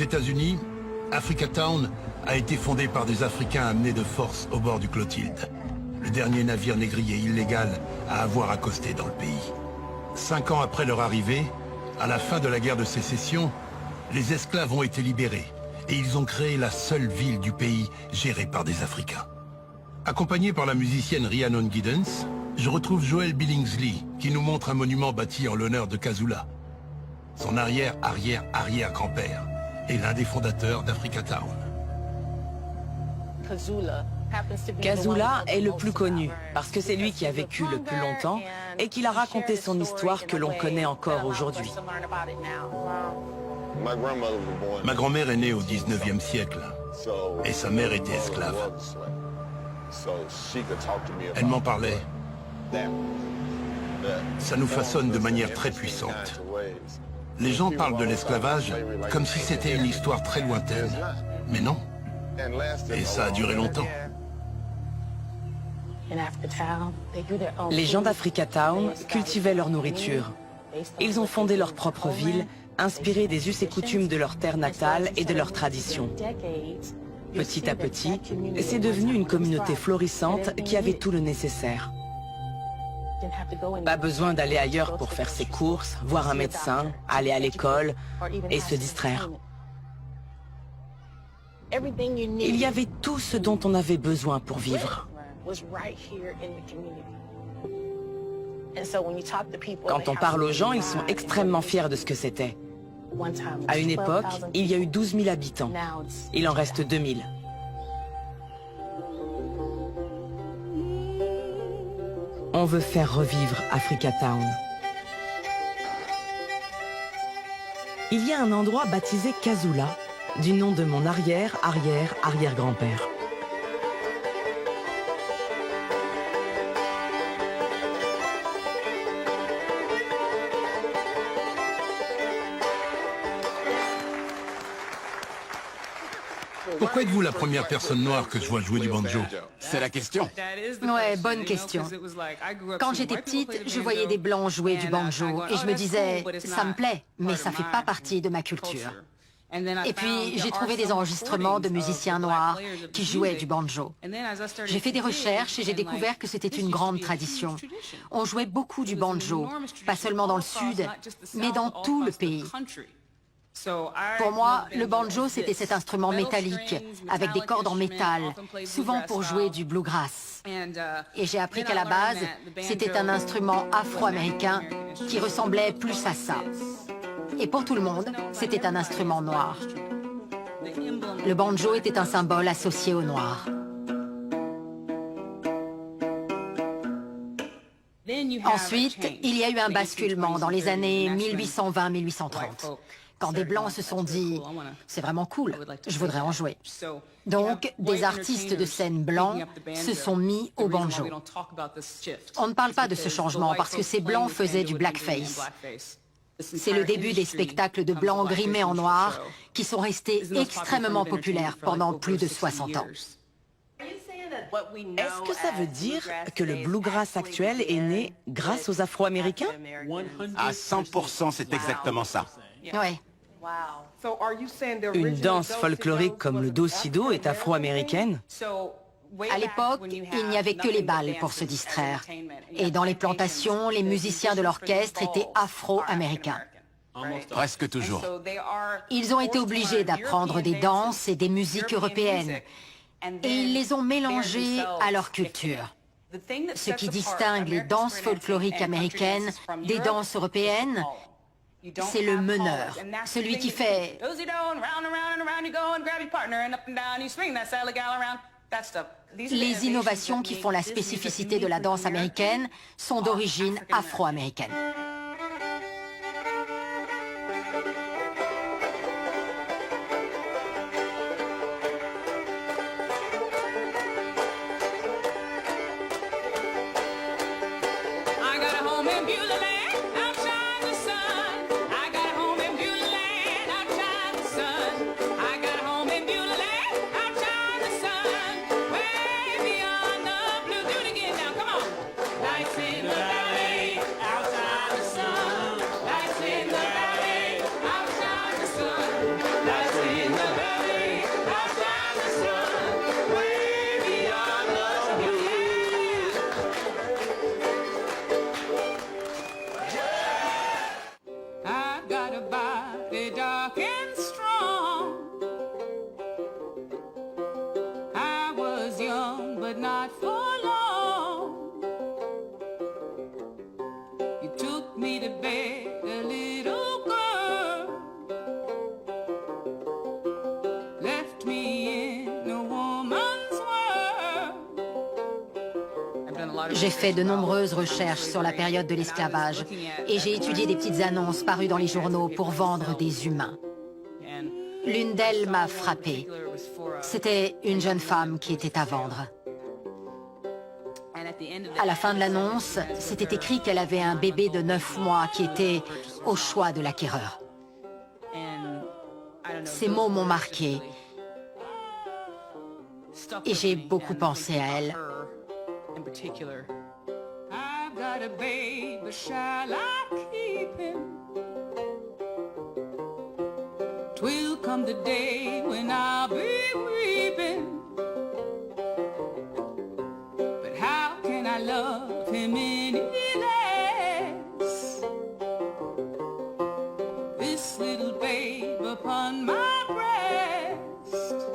États-Unis, Africatown a été fondée par des Africains amenés de force au bord du Clotilde, le dernier navire négrier illégal à avoir accosté dans le pays. 5 ans après leur arrivée, à la fin de la guerre de sécession, les esclaves ont été libérés et ils ont créé la seule ville du pays gérée par des Africains. Accompagné par la musicienne Rhiannon Giddens, je retrouve Joel Billingsley qui nous montre un monument bâti en l'honneur de Kazula. Son arrière-arrière-arrière-grand-père est l'un des fondateurs d'Africatown. Kazula est le plus connu parce que c'est lui qui a vécu le plus longtemps et qu'il a raconté son histoire que l'on connaît encore aujourd'hui. Ma grand-mère est née au 19e siècle et sa mère était esclave. Elle m'en parlait. Ça nous façonne de manière très puissante. Les gens parlent de l'esclavage comme si c'était une histoire très lointaine. Mais non. Et ça a duré longtemps. Les gens d'Africatown cultivaient leur nourriture. Ils ont fondé leur propre ville, inspirés des us et coutumes de leur terre natale et de leurs traditions. Petit à petit, c'est devenu une communauté florissante qui avait tout le nécessaire. Pas besoin d'aller ailleurs pour faire ses courses, voir un médecin, aller à l'école et se distraire. Il y avait tout ce dont on avait besoin pour vivre. Quand on parle aux gens, ils sont extrêmement fiers de ce que c'était. À une époque, il y a eu 12 000 habitants. Il en reste 2 000. On veut faire revivre Africatown. Il y a un endroit baptisé Kazula, du nom de mon arrière-arrière-arrière-grand-père. Pourquoi êtes-vous la première personne noire que je vois jouer du banjo? C'est la question. Ouais, bonne question. Quand j'étais petite, je voyais des blancs jouer du banjo et je me disais, ça me plaît, mais ça fait pas partie de ma culture. Et puis, j'ai trouvé des enregistrements de musiciens noirs qui jouaient du banjo. J'ai fait des recherches et j'ai découvert que c'était une grande tradition. On jouait beaucoup du banjo, pas seulement dans le sud, mais dans tout le pays. Pour moi, le banjo, c'était cet instrument métallique, avec des cordes en métal, souvent pour jouer du bluegrass. Et j'ai appris qu'à la base, c'était un instrument afro-américain qui ressemblait plus à ça. Et pour tout le monde, c'était un instrument noir. Le banjo était un symbole associé au noir. Ensuite, il y a eu un basculement dans les années 1820-1830. Quand des Blancs se sont dit « c'est vraiment cool, je voudrais en jouer ». Donc, des artistes de scène blancs se sont mis au banjo. On ne parle pas de ce changement parce que ces Blancs faisaient du blackface. C'est le début des spectacles de Blancs grimés en noir qui sont restés extrêmement populaires pendant plus de 60 ans. Est-ce que ça veut dire que le bluegrass actuel est né grâce aux Afro-Américains? À 100%, c'est exactement ça. Ouais. Une danse folklorique comme le do-si-do est afro-américaine? À l'époque, il n'y avait que les balles pour se distraire. Et dans les plantations, les musiciens de l'orchestre étaient afro-américains. Presque toujours. Ils ont été obligés d'apprendre des danses et des musiques européennes. Et ils les ont mélangées à leur culture. Ce qui distingue les danses folkloriques américaines des danses européennes, c'est le meneur, celui qui fait... Les innovations qui font la spécificité de la danse américaine sont d'origine afro-américaine. Lights in me to bed, a little girl. Left me in a woman's world. J'ai fait de nombreuses recherches sur la période de l'esclavage et j'ai étudié des petites annonces parues dans les journaux pour vendre des humains. L'une d'elles m'a frappée. C'était une jeune femme qui était à vendre. À la fin de l'annonce, c'était écrit qu'elle avait un bébé de 9 mois qui était au choix de l'acquéreur. Ces mots m'ont marqué et j'ai beaucoup pensé à elle. I've got a baby, shall I keep him? 'Twill come the day when I'll be weeping. But how can I love him any less? This little babe upon my breast.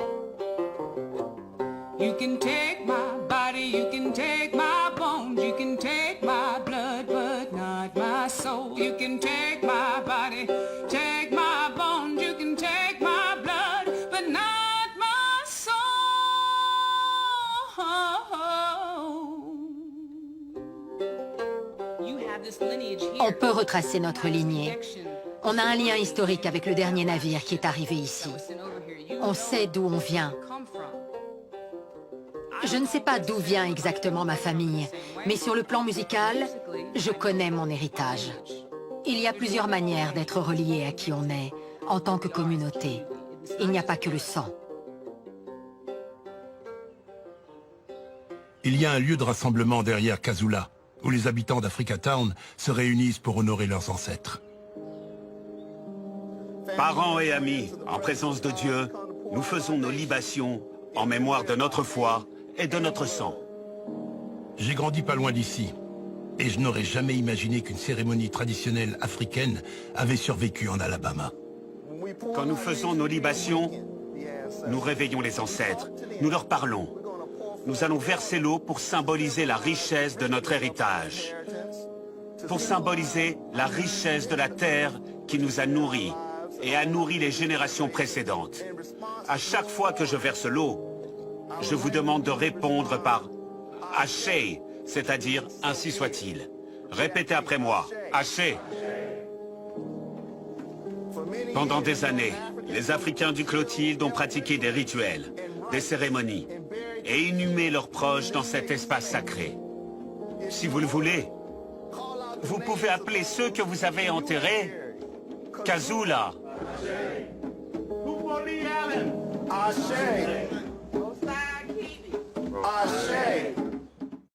You can take my body, you can take my bones, you can take my blood, but not my soul. You can take my body, take my bones, you can take my blood, but not my soul. You have this lineage here. On peut retracer notre lignée. On a un lien historique avec le dernier navire qui est arrivé ici. On sait d'où on vient. Je ne sais pas d'où vient exactement ma famille, mais sur le plan musical, je connais mon héritage. Il y a plusieurs manières d'être relié à qui on est, en tant que communauté. Il n'y a pas que le sang. Il y a un lieu de rassemblement derrière Kazula, où les habitants d'Africa Town se réunissent pour honorer leurs ancêtres. Parents et amis, en présence de Dieu, nous faisons nos libations en mémoire de notre foi et de notre sang. J'ai grandi pas loin d'ici, et je n'aurais jamais imaginé qu'une cérémonie traditionnelle africaine avait survécu en Alabama. Quand nous faisons nos libations, nous réveillons les ancêtres, nous leur parlons. Nous allons verser l'eau pour symboliser la richesse de notre héritage. Pour symboliser la richesse de la terre qui nous a nourris et a nourri les générations précédentes. À chaque fois que je verse l'eau, je vous demande de répondre par « Haché », c'est-à-dire « Ainsi soit-il ». Répétez après moi « Haché ». Pendant des années, les Africains du Clotilde ont pratiqué des rituels, des cérémonies, et inhumé leurs proches dans cet espace sacré. Si vous le voulez, vous pouvez appeler ceux que vous avez enterrés Kazula. Ashe. Ashe.